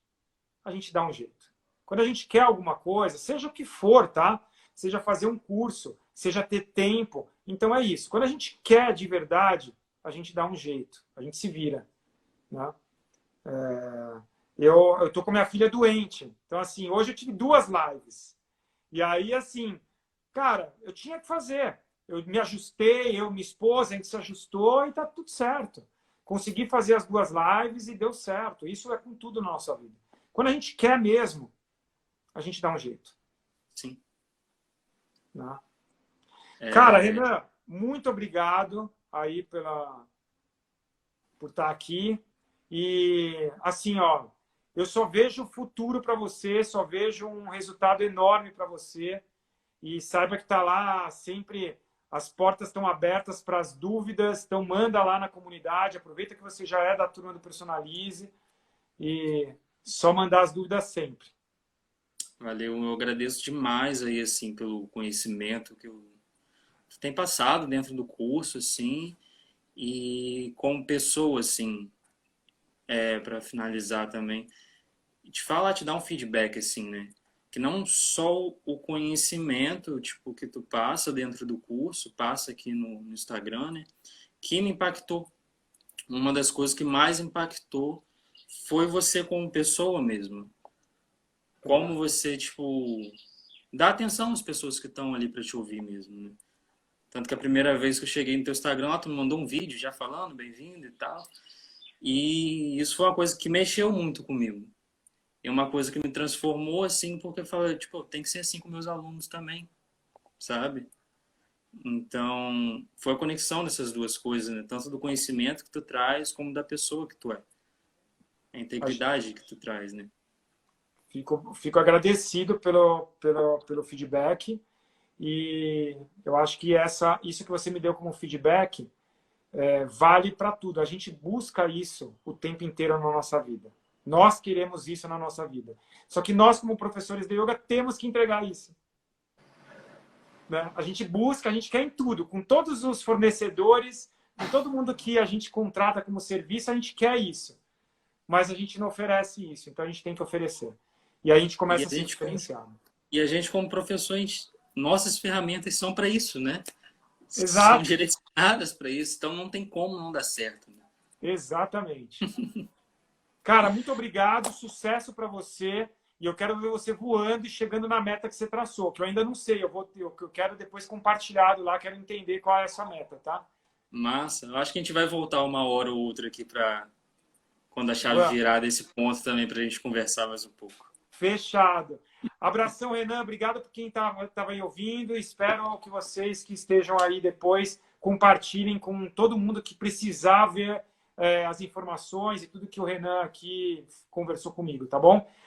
[SPEAKER 1] a gente dá um jeito. Quando a gente quer alguma coisa, seja o que for, tá? Seja fazer um curso, seja ter tempo. Então é isso. Quando a gente quer de verdade, a gente dá um jeito, a gente se vira, né? Eu tô com minha filha doente. Então, assim, hoje eu tive duas lives. E aí, assim, cara, eu tinha que fazer. Eu me ajustei, eu, minha esposa, a gente se ajustou e tá tudo certo. Consegui fazer as duas lives e deu certo. Isso é com tudo na nossa vida. Quando a gente quer mesmo, a gente dá um jeito.
[SPEAKER 2] Sim.
[SPEAKER 1] Né? Cara,
[SPEAKER 2] É,
[SPEAKER 1] Renan, muito obrigado aí por estar aqui. E assim, ó, eu só vejo futuro para você, só vejo um resultado enorme para você. E saiba que está lá sempre, as portas estão abertas para as dúvidas, então manda lá na comunidade, aproveita que você já é da turma do Personalize e só mandar as dúvidas sempre.
[SPEAKER 2] valeu, eu agradeço demais aí, assim, pelo conhecimento que tem passado dentro do curso, assim, e como pessoa, assim, para finalizar também, te falar, te dar um feedback, assim, né? Que não só o conhecimento, tipo, que tu passa dentro do curso, passa aqui no Instagram, né? Que me impactou. Uma das coisas que mais impactou foi você como pessoa mesmo. Como você, tipo, dá atenção às pessoas que estão ali para te ouvir mesmo, né? Tanto que a primeira vez que eu cheguei no teu Instagram, tu me mandou um vídeo já falando, bem-vindo e tal. E isso foi uma coisa que mexeu muito comigo. É uma coisa que me transformou assim, porque eu falei, tipo, tem que ser assim com meus alunos também, sabe? Então, foi a conexão dessas duas coisas, né? Tanto do conhecimento que tu traz, como da pessoa que tu é. A integridade que tu traz, né?
[SPEAKER 1] Fico agradecido pelo feedback e eu acho que isso que você me deu como feedback vale para tudo. A gente busca isso o tempo inteiro na nossa vida. Nós queremos isso na nossa vida. Só que nós, como professores de yoga, temos que entregar isso. né? A gente busca, a gente quer em tudo, com todos os fornecedores, com todo mundo que a gente contrata como serviço, a gente quer isso. Mas a gente não oferece isso, então a gente tem que oferecer. E aí a gente
[SPEAKER 2] E
[SPEAKER 1] começa
[SPEAKER 2] a
[SPEAKER 1] a se
[SPEAKER 2] gente,
[SPEAKER 1] diferenciar.
[SPEAKER 2] e a gente como professor, nossas ferramentas são para isso, né? São
[SPEAKER 1] Exato,
[SPEAKER 2] direcionadas para isso, então não tem como não dar certo. Né?
[SPEAKER 1] exatamente. Cara, muito obrigado, sucesso para você. E eu quero ver você voando e chegando na meta que você traçou, que eu ainda não sei. Eu quero depois compartilhado lá, quero entender qual é essa meta, tá?
[SPEAKER 2] Massa. Eu acho que a gente vai voltar uma hora ou outra aqui para quando a chave
[SPEAKER 1] Vamos,
[SPEAKER 2] virar desse ponto também para a gente conversar mais um pouco.
[SPEAKER 1] fechado. Abração, Renan. Obrigado por quem estava aí ouvindo. Espero que vocês que estejam aí depois compartilhem com todo mundo que precisar ver as informações e tudo que o Renan aqui conversou comigo, tá bom?